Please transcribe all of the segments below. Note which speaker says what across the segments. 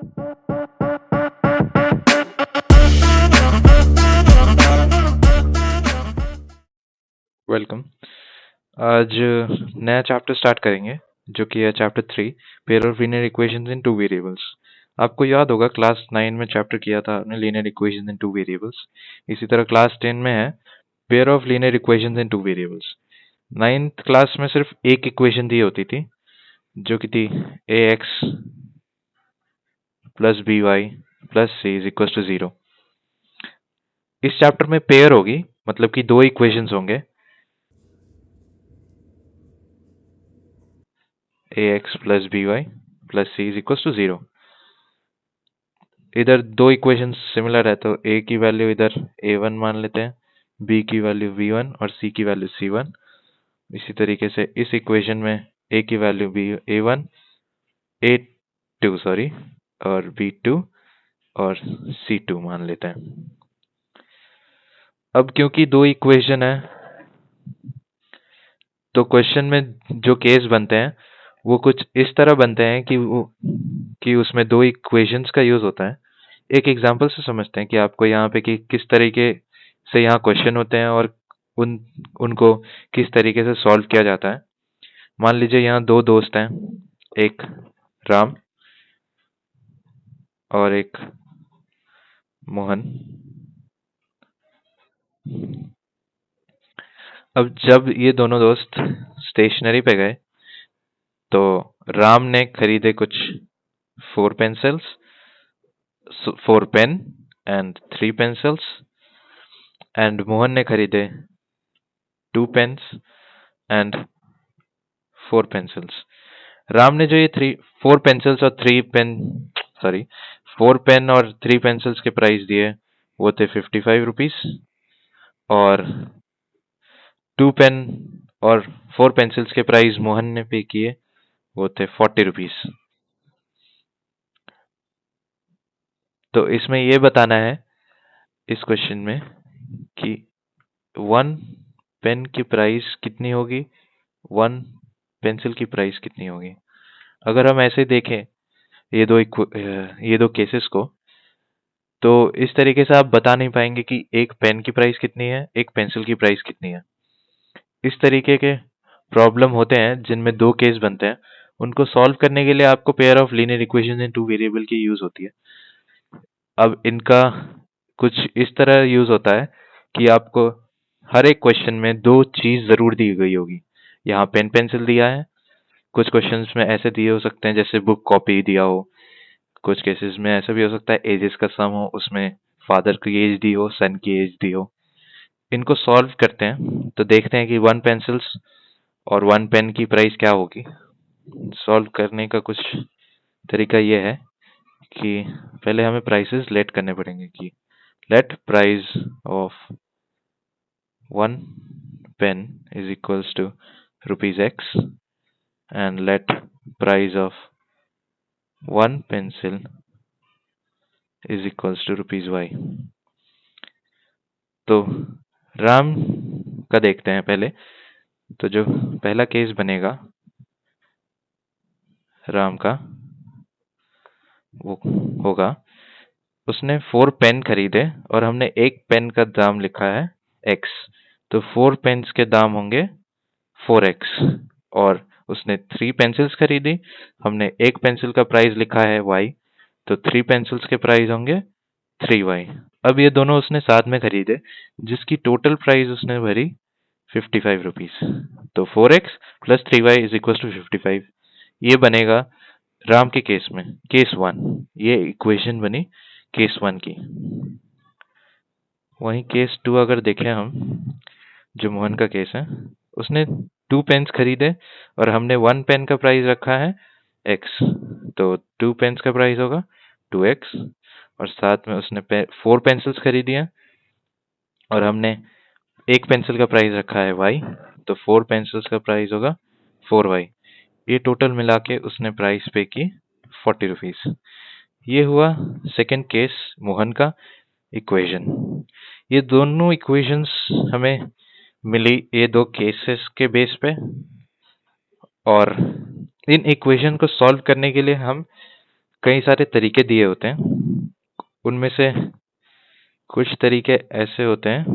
Speaker 1: Welcome. आज नया chapter start करेंगे जो कि है chapter 3, pair of linear equations in two variables. आपको याद होगा क्लास 9 में चैप्टर किया था आपने लीनियर इक्वेशंस इन टू वेरिएबल्स। इसी तरह क्लास 10 में है pair of linear equations in two variables. 9th class में सिर्फ एक इक्वेशन दी होती थी जो कि थी ax plus by plus c is equal to 0। इस चैप्टर में पेयर होगी, मतलब कि दो इक्वेशंस होंगे, ax plus by plus c is equal to 0। इधर दो इक्वेशंस सिमिलर है तो a की वैल्यू इधर a1 मान लेते हैं, b की वैल्यू b1 और c की वैल्यू c1। इसी तरीके से इस इक्वेशन में a की वैल्यू a1 a2 सॉरी और b2 और c2 मान लेते हैं। अब क्योंकि दो इक्वेशन है तो क्वेश्चन में जो केस बनते हैं वो कुछ इस तरह बनते हैं कि उसमें दो इक्वेशंस का यूज होता है। एक एग्जांपल से समझते हैं कि आपको यहाँ पे कि किस तरीके से यहाँ क्वेश्चन होते हैं और उनको किस तरीके से सॉल्व किया जाता है। मान लीजिए यहाँ दो दोस्त हैं, एक राम और एक मोहन। अब जब ये दोनों दोस्त स्टेशनरी पे गए तो राम ने खरीदे कुछ 4 pencils, 4 pen and 3 pencils, and Mohan ने खरीदे 2 पेन्स एंड 4 पेंसिल्स। राम ने जो ये 4 पेंसिल्स और 3 पेन सॉरी 4 पेन और 3 पेंसिल्स के प्राइस दिए वो थे 55 रुपीज, और 2 पेन और 4 पेंसिल्स के प्राइस मोहन ने पे किए वो थे 40 रुपीज। तो इसमें ये बताना है इस क्वेश्चन में कि 1 पेन की प्राइस कितनी होगी, 1 पेंसिल की प्राइस कितनी होगी। अगर हम ऐसे देखें ये दो केसेस को, तो इस तरीके से आप बता नहीं पाएंगे कि एक पेन की प्राइस कितनी है, एक पेंसिल की प्राइस कितनी है। इस तरीके के प्रॉब्लम होते हैं जिनमें दो केस बनते हैं। उनको सॉल्व करने के लिए आपको pair of linear equation in two variable की यूज होती है। अब इनका कुछ इस तरह यूज होता है कि आपको हर एक क्वेश्चन में दो चीज जरूर दी गई होगी। यहाँ पेन पेंसिल दिया है, कुछ क्वेश्चंस में ऐसे दिए हो सकते हैं जैसे बुक कॉपी दिया हो, कुछ केसेस में ऐसा भी हो सकता है एजेस का सम हो, उसमें फादर की एज दी हो, सन की एज दी हो। इनको सॉल्व करते हैं तो देखते हैं कि 1 पेंसिल्स और 1 पेन की प्राइस क्या होगी। सॉल्व करने का कुछ तरीका ये है कि पहले हमें प्राइसेस लेट करने पड़ेंगे कि late price of 1 pen is equals to rupees x and let price of 1 pencil is equals to rupees y। तो राम का देखते हैं पहले। तो जो पहला केस बनेगा राम का वो होगा, उसने 4 पेन खरीदे और हमने एक पेन का दाम लिखा है x, तो 4 पेन्स के दाम होंगे 4x। और उसने 3 पेंसिल्स खरीदी, हमने एक पेंसिल का प्राइस लिखा है y, तो 3 पेंसिल्स के प्राइस होंगे 3y। अब ये दोनों उसने साथ में खरीदे जिसकी टोटल प्राइस उसने भरी 55 रुपीज। तो 4x plus 3y is equal to 55। ये बनेगा राम के केस में, केस 1। ये इक्वेशन बनी केस 1 की। वहीं केस 2 अगर देखें हम, जो मोहन का केस है, उसने 2 पेन्स खरीदे और हमने 1 पेन का प्राइस रखा है x, तो 2 पेन्स का प्राइस होगा 2x, और साथ में उसने 4 पेंसिल्स खरीदी हैं और हमने एक पेंसिल का प्राइस रखा है y, तो 4 पेंसिल्स का प्राइस होगा 4y। ये टोटल मिला के उसने प्राइस पे की 40 रुपीज। ये हुआ सेकंड केस मोहन का इक्वेशन। ये दोनों इक्वेशंस हमें मिली ये दो केसेस के बेस पे, और इन इक्वेशन को सॉल्व करने के लिए हम कई सारे तरीके दिए होते हैं। उनमें से कुछ तरीके ऐसे होते हैं।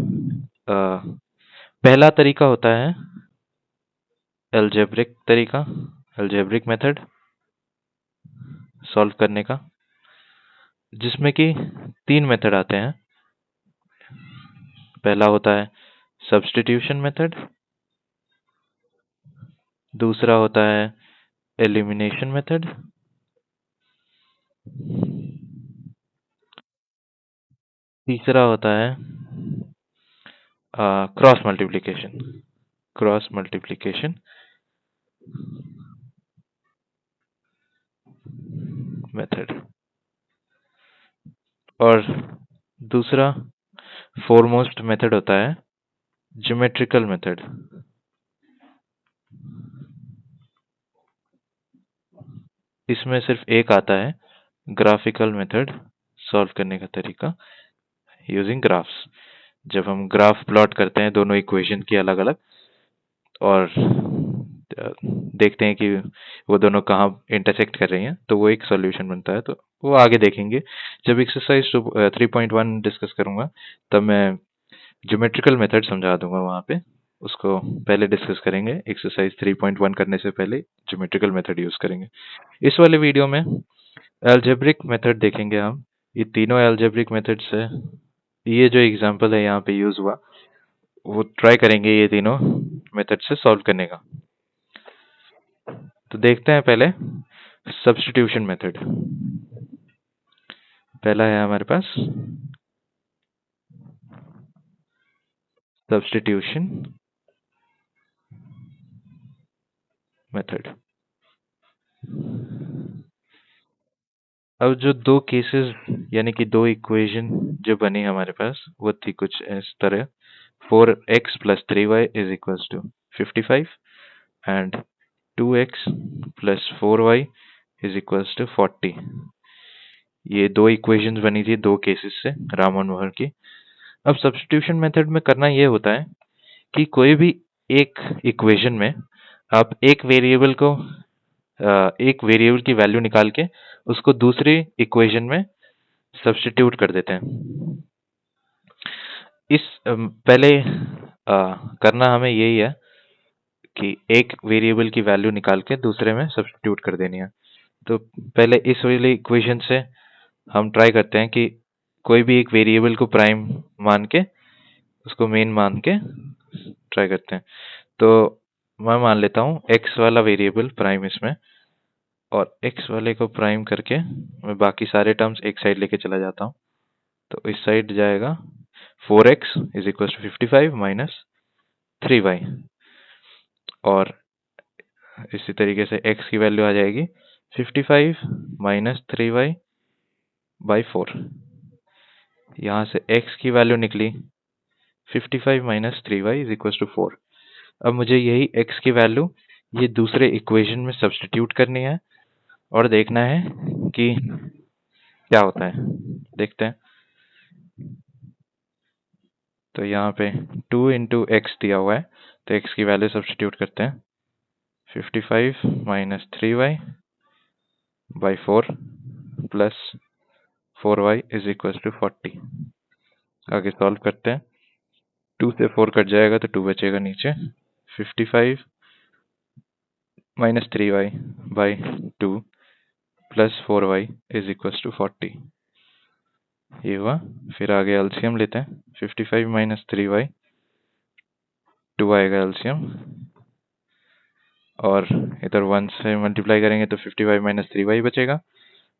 Speaker 1: पहला तरीका होता है अलजेब्रिक तरीका, अलजेब्रिक मेथड सॉल्व करने का, जिसमें कि 3 मेथड आते हैं। पहला होता है सब्स्टिट्यूशन मेथड, दूसरा होता है एलिमिनेशन मेथड, तीसरा होता है cross multiplication, cross multiplication method, और दूसरा फोरमोस्ट मेथड होता है ज्योमेट्रिकल मेथड। इसमें सिर्फ एक आता है ग्राफिकल मेथड सॉल्व करने का तरीका यूजिंग ग्राफ्स। जब हम ग्राफ प्लॉट करते हैं दोनों इक्वेशन की अलग अलग और देखते हैं कि वो दोनों कहाँ इंटरसेक्ट कर रही हैं, तो वो एक सॉल्यूशन बनता है। तो वो आगे देखेंगे जब एक्सरसाइज 3.1 डिस्कस करूंगा, तब मैं ज्योमेट्रिकल मेथड समझा दूंगा वहाँ पे। उसको पहले डिस्कस करेंगे, एक्सरसाइज 3.1 करने से पहले ज्योमेट्रिकल मेथड यूज करेंगे। इस वाले वीडियो में अलजेब्रिक मेथड देखेंगे हम। ये तीनों अलजेब्रिक मेथड से, ये जो एग्जांपल है यहाँ पे यूज हुआ, वो ट्राई करेंगे ये तीनों मेथड से सॉल्व करने का। तो देखते हैं पहले सब्स्टिट्यूशन मेथड। पहला है हमारे पास सब्स्टिट्यूशन मेथड। अब जो दो केसेस यानी कि दो इक्वेशन जो बनी हमारे पास, वो थी कुछ इस तरह। 4x plus 3y is equals to 55 and 2x plus 4y is equals to 40। ये दो इक्वेशंस बनी थी दो केसेस से राम मनोहर की। अब सब्स्टिट्यूशन मेथड में करना ये होता है कि कोई भी एक इक्वेशन में आप एक वेरिएबल की वैल्यू निकाल के उसको दूसरी इक्वेशन में सब्स्टिट्यूट कर देते हैं। पहले करना हमें यही है कि एक वेरिएबल की वैल्यू निकाल के दूसरे में सब्स्टिट्यूट कर देनी है। तो पहले इस वाली इक्वेशन से हम ट्राई करते हैं कि कोई भी एक वेरिएबल को प्राइम मान के उसको मेन मान के ट्राई करते हैं। तो मैं मान लेता हूँ x वाला वेरिएबल प्राइम इसमें, और x वाले को प्राइम करके मैं बाकी सारे टर्म्स एक साइड लेके चला जाता हूँ। तो इस साइड जाएगा 4x is equal to 55 minus 3y, और इसी तरीके से x की वैल्यू आ जाएगी 55 माइनस 3y बाई 4। यहाँ से x की वैल्यू निकली 55 minus 3y is equal to 4। अब मुझे यही x की वैल्यू ये दूसरे इक्वेशन में सब्स्टिट्यूट करनी है और देखना है कि क्या होता है। देखते हैं। तो यहाँ पे 2 इंटू एक्स दिया हुआ है, तो x की वैल्यू सब्स्टिट्यूट करते हैं 55 minus 3y by 4 plus 4y is equal to 40। आगे सॉल्व करते हैं। 2 से 4 कट जाएगा तो 2 बचेगा नीचे। 55 minus 3y by 2 plus 4y is equal to 40। ये हुआ। फिर आगे एलसीएम लेते हैं। 55 माइनस 3y 2 आएगा एलसीएम, और इधर 1 से मल्टीप्लाई करेंगे तो 55 माइनस 3y बचेगा,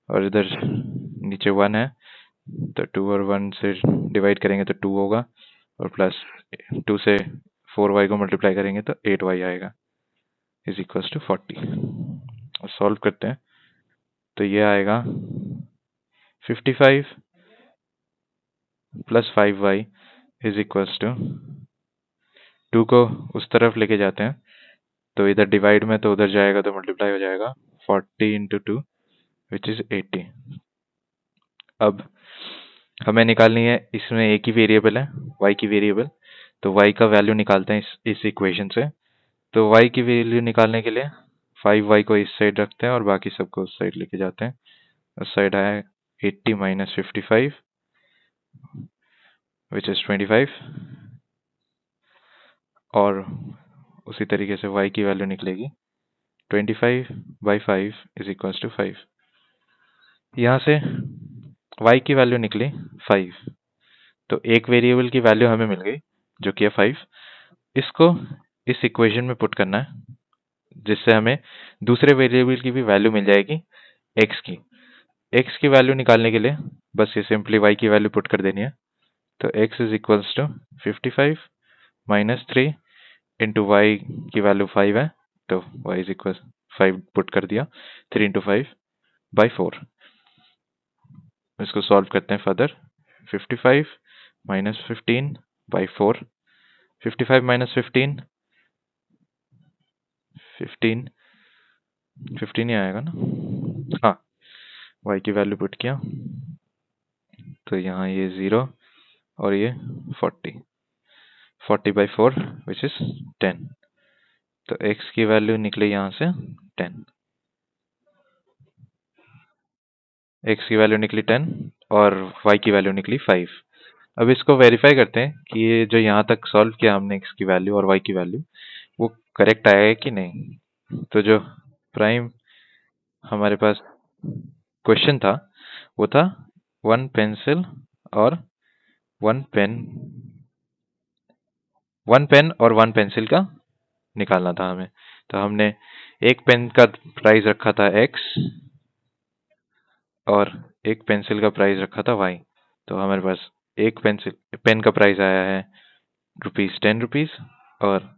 Speaker 1: और इधर नीचे 1 है तो 2 और 1 से डिवाइड करेंगे तो 2 होगा, और प्लस 2 से 4y को मल्टीप्लाई करेंगे तो 8y आएगा इज इक्वल टू 40। और सॉल्व करते हैं तो ये आएगा 55 plus 5y is equal to 2 को उस तरफ लेके जाते हैं तो इधर डिवाइड में तो उधर जाएगा तो मल्टीप्लाई हो जाएगा 40 इंटू 2 विच इज 80। अब हमें निकालनी है, इसमें एक ही वेरिएबल है y की वेरिएबल, तो y का वैल्यू निकालते हैं इस इक्वेशन से। तो y की वैल्यू निकालने के लिए 5y को इस साइड रखते हैं और बाकी सबको उस साइड लेके जाते हैं। उस साइड आया 80 माइनस 55 विच इज 25, और उसी तरीके से y की वैल्यू निकलेगी 25/5 इज इक्वल्स टू 5। यहाँ से y की वैल्यू निकली 5, तो एक वेरिएबल की वैल्यू हमें मिल गई जो कि है 5। इसको इस इक्वेशन में पुट करना है, जिससे हमें दूसरे वेरिएबल की भी वैल्यू मिल जाएगी x की। x की वैल्यू निकालने के लिए बस ये सिंपली y की वैल्यू पुट कर देनी है। तो x is equals to 55 minus 3 into y की वैल्यू 5 है, तो y इज इक्वल 5 पुट कर दिया, 3 इंटू 5/4। इसको सॉल्व करते हैं फर्दर। 55 माइनस 15/4, 55 माइनस 15 15 ही आएगा ना। हाँ, y की वैल्यू पुट किया तो यहाँ ये 0 और ये 40/4 विच इज 10। तो x की वैल्यू निकली यहाँ से 10, x की वैल्यू निकली 10 और y की वैल्यू निकली 5। अब इसको वेरीफाई करते हैं कि ये जो यहाँ तक सॉल्व किया हमने x की वैल्यू और y की वैल्यू, वो करेक्ट आया है कि नहीं। तो जो प्राइम हमारे पास क्वेश्चन था वो था 1 पेंसिल और 1 पेन, 1 पेन और 1 पेंसिल का निकालना था हमें। तो हमने एक पेन का प्राइस रखा था x और एक पेंसिल का प्राइस रखा था y। तो हमारे पास एक पेन का प्राइस आया है ₹10 और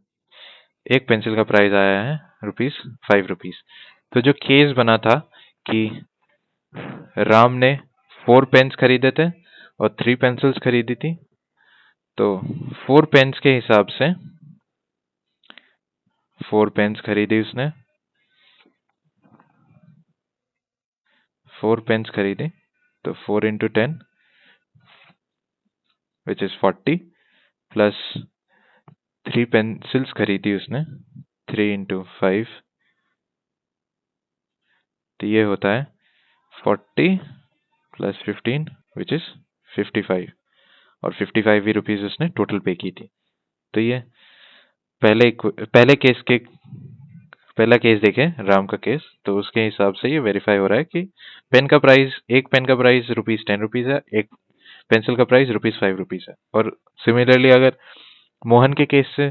Speaker 1: एक पेंसिल का प्राइस आया है ₹5। तो जो केस बना था कि राम ने 4 पेन्स खरीदे थे और 3 पेंसिल्स खरीदी थी, तो 4 पेन्स के हिसाब से 4 पेन्स खरीदी उसने, 4 पेन्स खरीदे, तो 4 into 10 which is 40 plus 3 pencils खरीदी उसने, 3 इंटू 5, तो ये होता है 40 प्लस 15 विच इज 55, और 55 ही रुपीज उसने टोटल पे की थी। तो ये पहला केस देखें, राम का केस, तो उसके हिसाब से ये वेरीफाई हो रहा है कि एक पेन का प्राइस ₹10 है, एक पेंसिल का प्राइस ₹5 है। और सिमिलरली अगर मोहन के केस से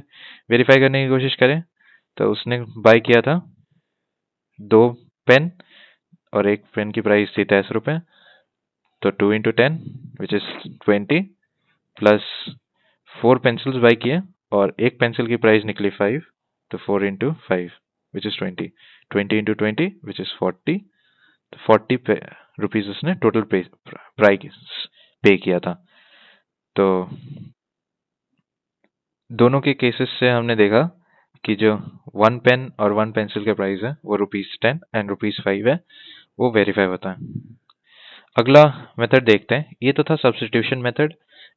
Speaker 1: वेरीफाई करने की कोशिश करें, तो उसने बाय किया था 2 पेन और एक पेन की प्राइस थी ₹10, तो 2 into 10 which is 20 plus 4 pencils buy किए और एक पेंसिल की प्राइस निकली 5, तो 4 into 5 which is 20, 20 into 20 which is 40, तो 40 रुपीज उसने टोटल प्राइस पे किया था। तो दोनों के केसेस से हमने देखा कि जो 1 पेन और 1 पेंसिल के प्राइस है वो ₹10 एंड ₹5 है, वो वेरीफाई होता है। अगला मेथड देखते हैं। ये तो था सब्स्टिट्यूशन मेथड।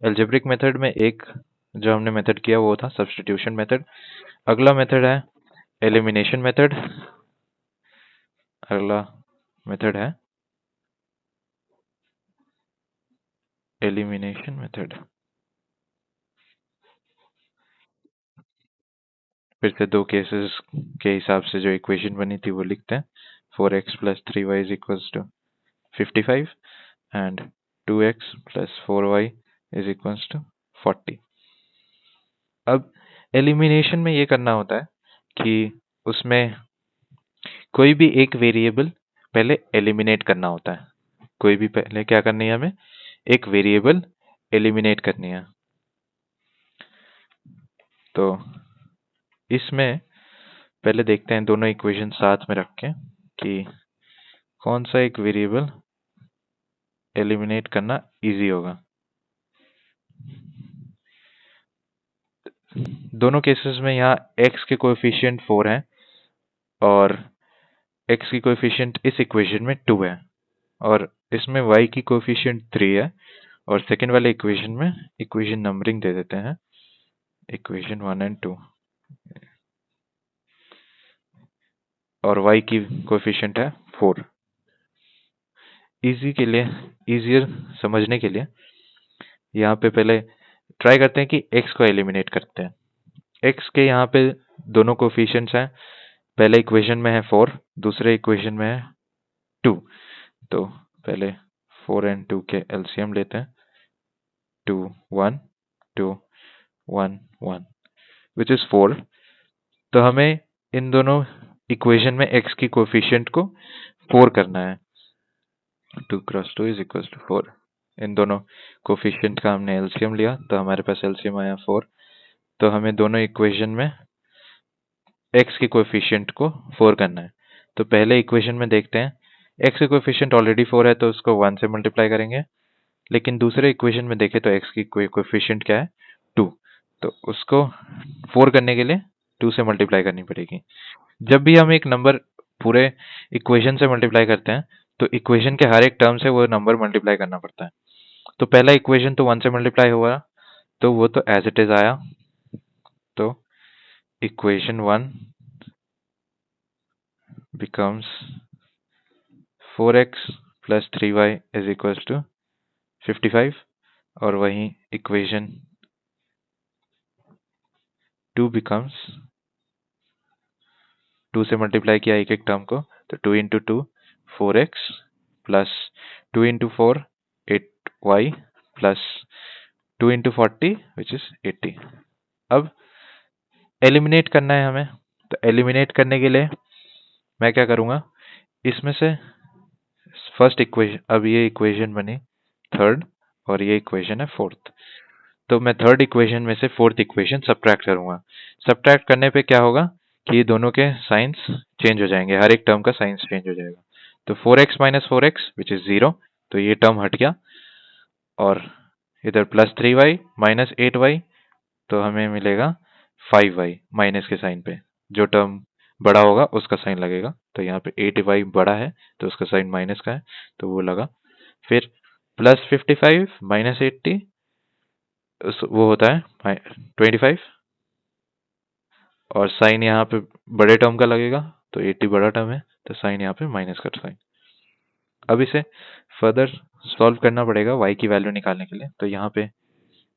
Speaker 1: एल्जेब्रिक मेथड में एक जो हमने मेथड किया वो था सब्स्टिट्यूशन मेथड। अगला मेथड है एलिमिनेशन मेथड। अगला मेथड है एलिमिनेशन मेथड। फिर से दो केसेस के हिसाब से जो इक्वेशन बनी थी वो लिखते हैं। 4x plus 3y is equals to 55 and 2x plus 4y is equals to 40। अब एलिमिनेशन में ये करना होता है कि उसमें कोई भी एक वेरिएबल पहले एलिमिनेट करना होता है। कोई भी पहले क्या करनी है हमें, एक वेरिएबल एलिमिनेट करनी है। तो इसमें पहले देखते हैं दोनों इक्वेशन साथ में रख के कि कौन सा एक वेरिएबल एलिमिनेट करना इजी होगा। दोनों केसेस में यहाँ x के कोएफिशिएंट 4 हैं और x की कोएफिशिएंट इस इक्वेशन में 2 है, और इसमें y की कोएफिशिएंट 3 है, और सेकंड वाले इक्वेशन में इक्वेशन नंबरिंग दे देते हैं, इक्वेशन 1 एंड 2, और y की कोएफिशिएंट है 4। इजी के लिए, इजियर समझने के लिए यहाँ पे पहले ट्राई करते हैं कि x को एलिमिनेट करते हैं। x के यहाँ पे दोनों कोफिशिएंट्स हैं। पहले इक्वेशन में है 4, दूसरे इक्वेशन में है 2। तो पहले 4 एंड 2 के एलसीएम लेते हैं। 2 1 2 1 1 विच इज 4। तो हमें इन दोनों इक्वेशन में x की कोफिशिएंट को 4 करना है। 2 क्रॉस 2 इज इक्वल टू 4। इन दोनों कोफिशिएंट का हमने एलसीएम लिया तो हमारे पास एलसीएम आया 4। तो हमें दोनों इक्वेशन में x के कोफिशिएंट को 4 करना है। तो पहले इक्वेशन में देखते हैं, x के कोफिशिएंट ऑलरेडी 4 है तो उसको 1 से मल्टीप्लाई करेंगे। लेकिन दूसरे इक्वेशन में देखें तो x की कोफिशिएंट क्या है, 2। तो उसको 4 करने के लिए 2 से मल्टीप्लाई करनी पड़ेगी। जब भी हम एक नंबर पूरे इक्वेशन से मल्टीप्लाई करते हैं तो इक्वेशन के हर एक टर्म से वो नंबर मल्टीप्लाई करना पड़ता है। तो पहला इक्वेशन तो 1 से मल्टीप्लाई हुआ तो वो तो एज इट इज आया। तो equation 1 becomes 4x plus 3y is equals to 55। और वहीं इक्वेशन 2 becomes 2 से मल्टीप्लाई किया एक एक टर्म को तो 2 into 2 4x plus 2 into 4 8y plus 2 into 40 which is 80। अब एलिमिनेट करना है हमें। तो एलिमिनेट करने के लिए मैं क्या करूंगा, इसमें से फर्स्ट इक्वेशन, अब ये इक्वेशन बनी थर्ड और ये इक्वेशन है फोर्थ। तो मैं थर्ड इक्वेशन में से फोर्थ इक्वेशन सब्ट्रैक्ट करूंगा। सब्ट्रैक्ट करने पे क्या होगा कि ये दोनों के साइंस चेंज हो जाएंगे, हर एक टर्म का साइंस चेंज हो जाएगा। तो 4x minus 4x which is 0, तो ये टर्म हट गया। और इधर प्लस 3y माइनस 8y, तो हमें मिलेगा 5y माइनस के साइन पे। जो टर्म बड़ा होगा उसका साइन लगेगा। तो यहाँ पे 8y बड़ा है तो उसका साइन माइनस का है तो वो लगा। फिर प्लस 55 माइनस 80 वो होता है 25। और साइन यहाँ पे बड़े टर्म का लगेगा तो 80 बड़ा टर्म है तो साइन यहाँ पे माइनस का साइन। अब इसे फर्दर सॉल्व करना पड़ेगा y की वैल्यू निकालने के लिए। तो यहाँ पे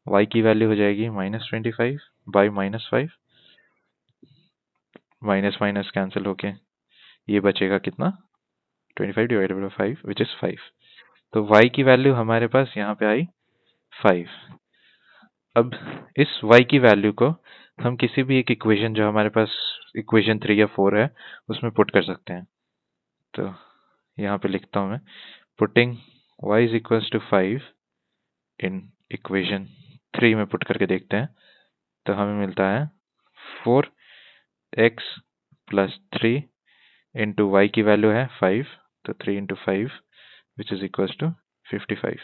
Speaker 1: y की वैल्यू हो जाएगी -25 बाई -5। माइनस माइनस कैंसिल होके ये बचेगा कितना, 25 डिवाइडेड बाई 5 विच इज 5। तो y की वैल्यू हमारे पास यहाँ पे आई 5। अब इस y की वैल्यू को हम किसी भी एक इक्वेशन जो हमारे पास इक्वेशन 3 या 4 है उसमें पुट कर सकते हैं। तो यहाँ पे लिखता हूँ मैं, putting y is equals to 5 in equation 3 में पुट करके देखते हैं। तो हमें मिलता है 4x प्लस 3 इंटू वाई की वैल्यू है 5, तो 3 into 5 which is equals to 55।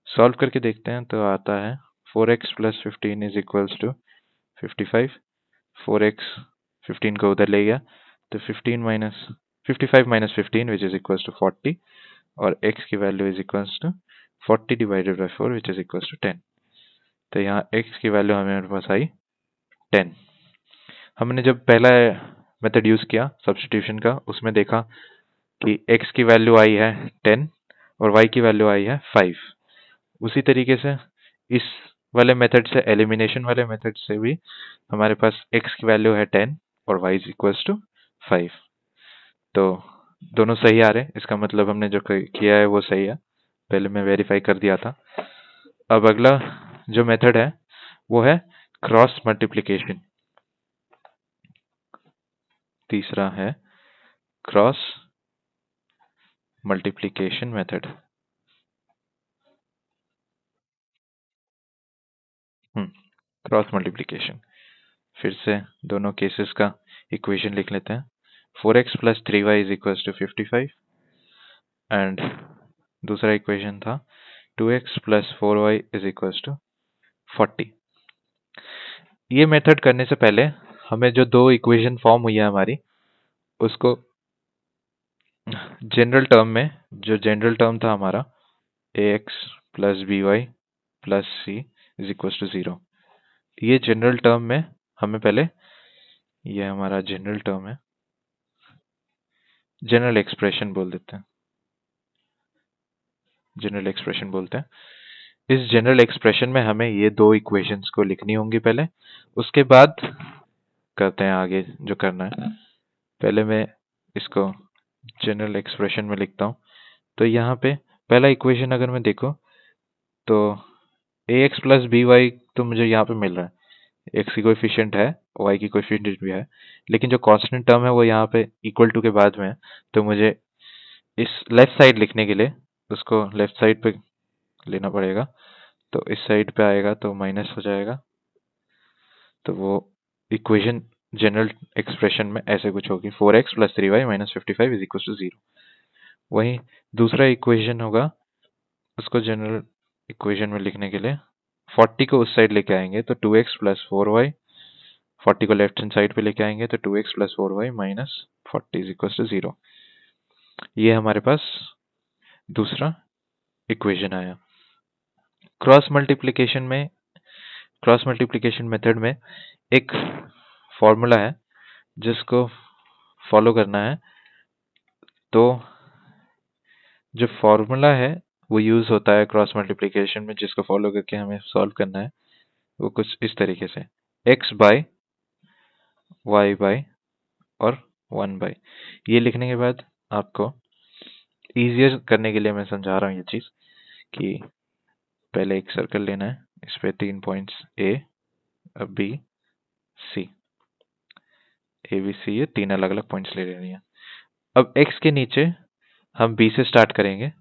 Speaker 1: Solve करके देखते हैं तो आता है 4x plus 15 is equals to 55। 4x 15 को उधर ले गया तो 55 minus 15 which is equals to 40। और x की value is equals to 40 divided by 4 which is equals to 10। तो यहाँ x की वैल्यू हमें पास आई 10। हमने जब पहला मेथड यूज किया सब्स्टिट्यूशन का उसमें देखा कि x की वैल्यू आई है 10 और y की वैल्यू आई है 5। उसी तरीके से इस वाले मेथड से, एलिमिनेशन वाले मेथड से भी हमारे पास x की वैल्यू है 10 और y इज इक्वल्स टू 5। तो दोनों सही आ रहे हैं, इसका मतलब हमने जो किया है वो सही है। पहले मैं वेरीफाई कर दिया था। अब अगला जो मेथड है वो है क्रॉस मल्टीप्लिकेशन। तीसरा है cross multiplication method. Cross multiplication, फिर से दोनों केसेस का इक्वेशन लिख लेते हैं। 4x plus 3y is equal to 55 and दूसरा इक्वेशन था 2x plus 4y is equal to 40। ये मेथड करने से पहले हमें जो दो इक्वेशन फॉर्म हुई है हमारी, उसको जनरल टर्म में, जो जनरल टर्म था हमारा ax plus by plus c is equal to 0, ये जनरल टर्म में हमें पहले, ये हमारा जनरल टर्म है, जनरल एक्सप्रेशन बोल देते हैं। जनरल एक्सप्रेशन बोलते हैं। इस जनरल एक्सप्रेशन में हमें ये दो इक्वेशंस को लिखनी होंगी पहले, उसके बाद करते हैं आगे जो करना है। पहले मैं इसको जनरल एक्सप्रेशन में लिखता हूँ। तो यहाँ पे पहला इक्वेशन अगर मैं देखूँ तो ax प्लस बी वाई तो मुझे यहाँ पे मिल रहा है। x की कोएफिशिएंट है, y की कोएफिशिएंट भी है, लेकिन जो कांस्टेंट टर्म है वो यहाँ पे इक्वल टू के बाद में है। तो मुझे इस लेफ्ट साइड लिखने के लिए उसको लेफ्ट साइड पे लेना पड़ेगा। तो इस साइड पे आएगा तो माइनस हो जाएगा। तो वो इक्वेशन जनरल एक्सप्रेशन में ऐसे कुछ होगी, 4x plus 3y minus 55 is equal to 0। वहीं दूसरा इक्वेशन होगा, उसको जनरल इक्वेशन में लिखने के लिए 40 को उस साइड लेके आएंगे तो 2x प्लस 4y, 40 को लेफ्ट हैंड साइड पे लेके आएंगे तो 2x plus 4y minus 40 is equal to 0। ये हमारे पास दूसरा इक्वेशन आया। क्रॉस मल्टीप्लिकेशन मेथड में एक फॉर्मूला है जिसको फॉलो करना है। तो जो फॉर्मूला है वो यूज होता है क्रॉस मल्टीप्लिकेशन में, जिसको फॉलो करके हमें सॉल्व करना है। वो कुछ इस तरीके से, x बाय y बाय और 1 बाय। ये लिखने के बाद आपको इजियर करने के लिए मैं समझा रहा हूँ ये चीज कि पहले एक सर्कल लेना है, इस पे 3 points a, b, c, a b c, ये 3 अलग अलग पॉइंट्स ले लेनी है। अब x के नीचे हम b से स्टार्ट करेंगे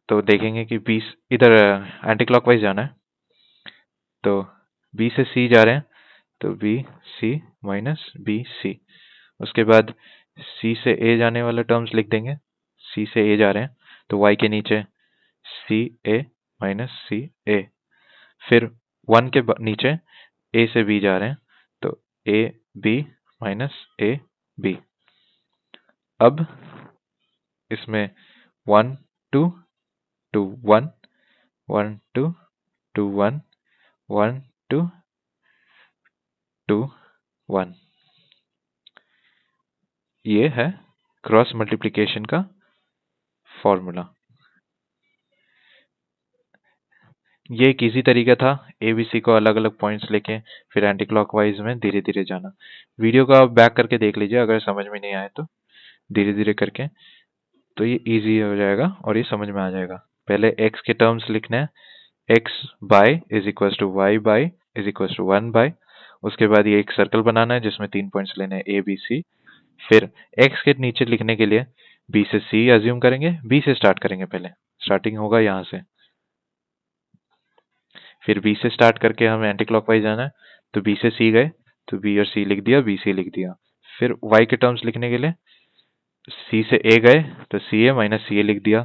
Speaker 1: तो देखेंगे कि 20 इधर एंटी क्लॉकवाइज जाना है। तो b से c जा रहे हैं तो b c minus b c। उसके बाद c से a जाने वाले टर्म्स लिख देंगे। c से a जा रहे हैं तो y के नीचे c a minus c a। फिर 1 के नीचे a से b जा रहे हैं तो a b minus a b। अब इसमें 1 2 2 1 1 2 2 1 1 2 2 1। ये है क्रॉस मल्टीप्लिकेशन का फॉर्मूला। ये एक इजी तरीका था एबीसी को अलग अलग पॉइंट्स लेके फिर एंटी क्लॉकवाइज में धीरे धीरे जाना। वीडियो को आप बैक करके देख लीजिए, अगर समझ में नहीं आए तो धीरे धीरे करके, तो ये इजी हो जाएगा और ये समझ में आ जाएगा। पहले x के टर्म्स लिखने हैं, x by is equal to y by is equal to 1 by. उसके बाद ये एक सर्कल बनाना है जिसमें 3 पॉइंट्स लेने हैं ए बी सी। फिर x के नीचे लिखने के लिए b से c अज्यूम करेंगे, b से स्टार्ट करेंगे, पहले स्टार्टिंग होगा यहाँ से। फिर b से स्टार्ट करके हमें एंटी क्लॉकवाइज जाना है तो b से c गए तो b और c लिख दिया, b c लिख दिया। फिर y के टर्म्स लिखने के लिए c से a गए तो c a minus c a लिख दिया।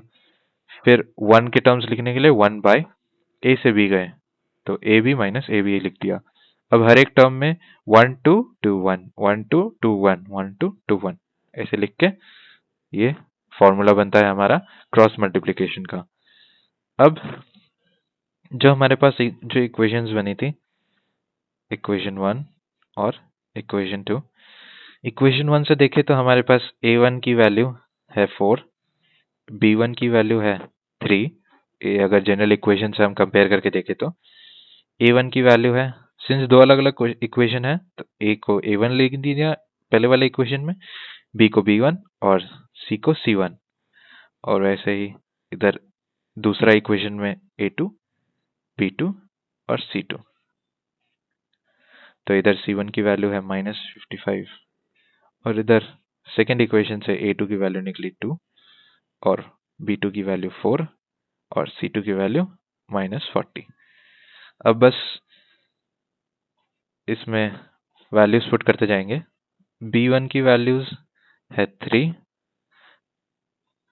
Speaker 1: फिर 1 के टर्म्स लिखने के लिए 1 बाय a से b गए तो a b minus a b लिख दिया। अब हर एक टर्म में 1 2 2 1 1 2 2 1 1 2 2 1 ऐसे लिख के ये फॉर्मूला बनता है हमारा क्रॉस मल्टीप्लिकेशन का। अब जो हमारे पास जो इक्वेशंस बनी थी, इक्वेशन 1 और इक्वेशन 2। इक्वेशन 1 से देखें तो हमारे पास a1 की वैल्यू है 4, b1 की वैल्यू है 3। ये अगर जनरल इक्वेशन से हम कंपेयर करके देखें तो a1 की वैल्यू है, सिंस दो अलग अलग इक्वेशन है तो a को a1 लिख दीजिए पहले वाले इक्वेशन में, b को b1 और c को c1। और वैसे ही इधर दूसरा इक्वेशन में a2, b2 और c2। तो इधर c1 की वैल्यू है -55 और इधर सेकेंड इक्वेशन से a2 की वैल्यू निकली 2 और b2 की वैल्यू 4 और c2 की वैल्यू -40। अब बस इसमें वैल्यूज पुट करते जाएंगे। b1 की वैल्यूज है 3,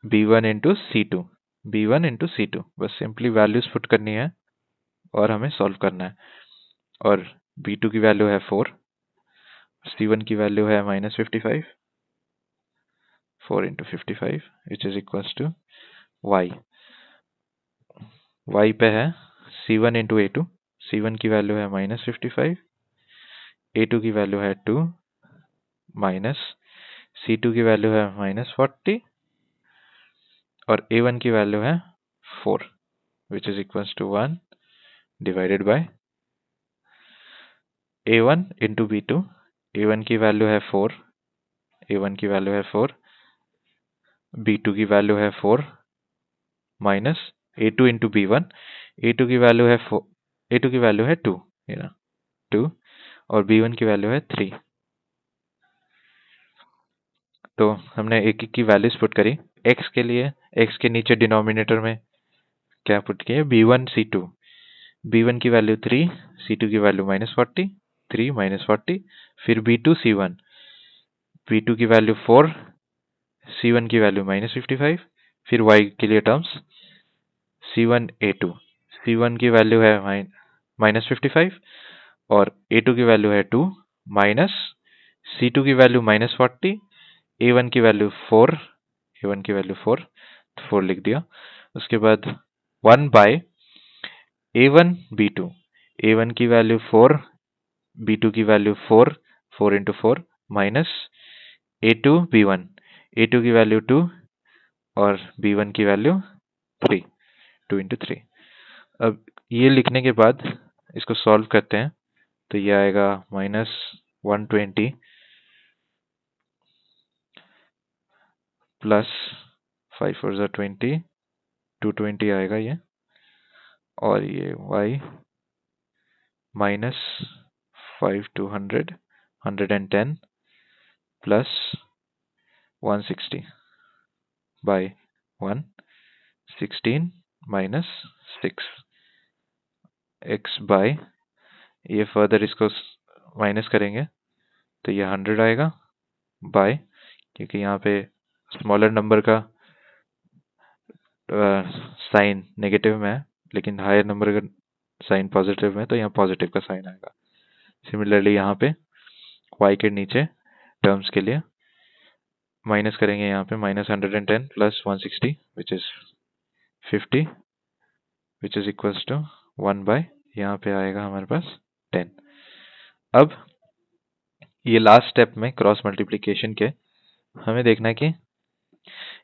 Speaker 1: b1 into c2, b1 into c2, बस सिंपली वैल्यूज पुट करनी है और हमें सॉल्व करना है। और b2 की वैल्यू है 4, c1 की वैल्यू है -55, 4 into 55 which is equals to y। y पे है c1 इंटू a2, c1 की वैल्यू है -55, a2 की वैल्यू है 2 माइनस c2 की वैल्यू है -40 और a1 की वैल्यू है 4 which is equals to 1 divided by a1 into b2. a1 की वैल्यू है 4, a1 की वैल्यू है 4, b2 की वैल्यू है 4 minus a2 into b1, a2 की वैल्यू है 4, a2 की वैल्यू है 2, ये ना 2, और b1 की वैल्यू है 3। तो हमने एक एक की वैल्यूज पुट करी। x के लिए, x के नीचे डिनोमिनेटर में क्या पुट किए, b1 c2, b1 की वैल्यू 3, c2 की वैल्यू -40, 3 -40, फिर b2 c1, b2 की वैल्यू 4, c1 की वैल्यू -55, फिर y के लिए टर्म्स c1 a2, c1 की वैल्यू है -55 और a2 की वैल्यू है 2 माइनस c2 की वैल्यू -40, a1 की वैल्यू 4, a1 की वैल्यू 4, 4 लिख दिया। उसके बाद 1 बाय a1 b2, a1 की वैल्यू 4, b2 की value 4, 4 into 4 minus a2 b1, a2 की वैल्यू 2 और b1 की वैल्यू 3, 2 इंटू 3। अब ये लिखने के बाद इसको सॉल्व करते हैं तो ये आएगा -120 प्लस 5 4 ज़ा 20, 220 आएगा ये, और ये y minus 5 200 110 plus 160 by 1 16 minus 6 x by, ये फर्दर इसको माइनस करेंगे तो ये 100 आएगा बाय, क्योंकि यहाँ पे स्मॉलर नंबर का साइन नेगेटिव में है लेकिन हायर नंबर का साइन पॉजिटिव में, तो यहाँ पॉजिटिव का साइन आएगा। सिमिलरली यहाँ पे y के नीचे टर्म्स के लिए माइनस करेंगे, यहाँ पे -110 plus 160 which is 50 which is equals to 1 by, यहाँ पे आएगा हमारे पास 10। अब ये लास्ट स्टेप में क्रॉस मल्टीप्लिकेशन के हमें देखना है कि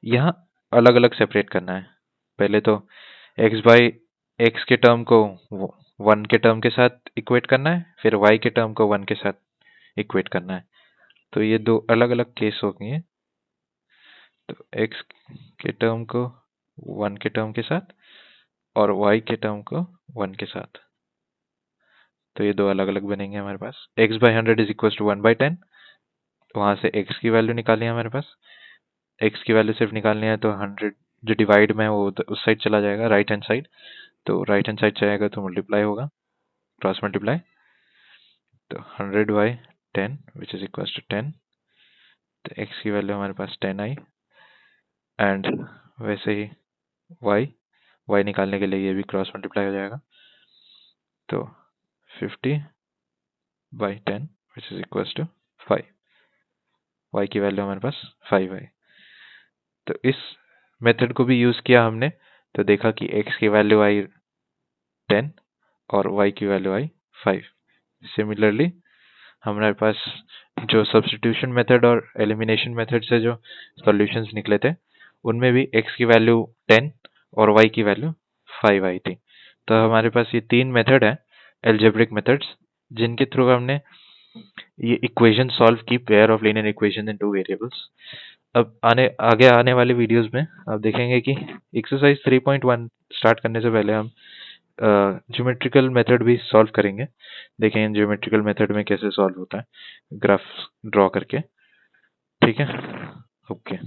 Speaker 1: यहाँ अलग अलग सेपरेट करना है। पहले तो x बाई x के टर्म को 1 के टर्म के साथ इक्वेट करना है, फिर y के टर्म को 1 के साथ इक्वेट करना है। तो ये दो अलग अलग केस हो गए। तो x के टर्म को 1 के टर्म के साथ और y के टर्म को 1 के साथ, तो ये दो अलग अलग बनेंगे हमारे पास। x by 100 is equal to 1/10, वहां से x की वैल्यू निकालनी है हमारे पास। x की वैल्यू सिर्फ निकालनी है तो 100 जो डिवाइड में है वो उस साइड चला जाएगा, राइट हैंड साइड। तो राइट हैंड साइड जाएगा तो मल्टीप्लाई होगा, क्रॉस मल्टीप्लाई। तो 100 by 10 which is equal to 10, तो x की वैल्यू हमारे पास 10 आई। एंड वैसे ही y निकालने के लिए ये भी क्रॉस मल्टीप्लाई हो जाएगा, तो 50 by 10 which is equal to 5, y की वैल्यू हमारे पास 5 आई। तो इस मेथड को भी यूज किया हमने, तो देखा कि x की वैल्यू आई 10 और y की वैल्यू आई 5। सिमिलरली हमारे पास जो सब्स्टिट्यूशन मेथड और एलिमिनेशन मेथड से जो सॉल्यूशंस निकले थे उनमें भी x की वैल्यू 10 और y की वैल्यू 5 आई थी। तो हमारे पास ये तीन मेथड है एल्जेब्रिक मेथड्स जिनके थ्रू हमने ये इक्वेशन सॉल्व की, pair of linear equation in two variables. अब आगे आने वाले वीडियोस में आप देखेंगे कि एक्सरसाइज 3.1 स्टार्ट करने से पहले हम ज्योमेट्रिकल मेथड भी सॉल्व करेंगे। देखेंगे ज्योमेट्रिकल मेथड में कैसे सॉल्व होता है ग्राफ ड्रॉ करके। ठीक है, ओके।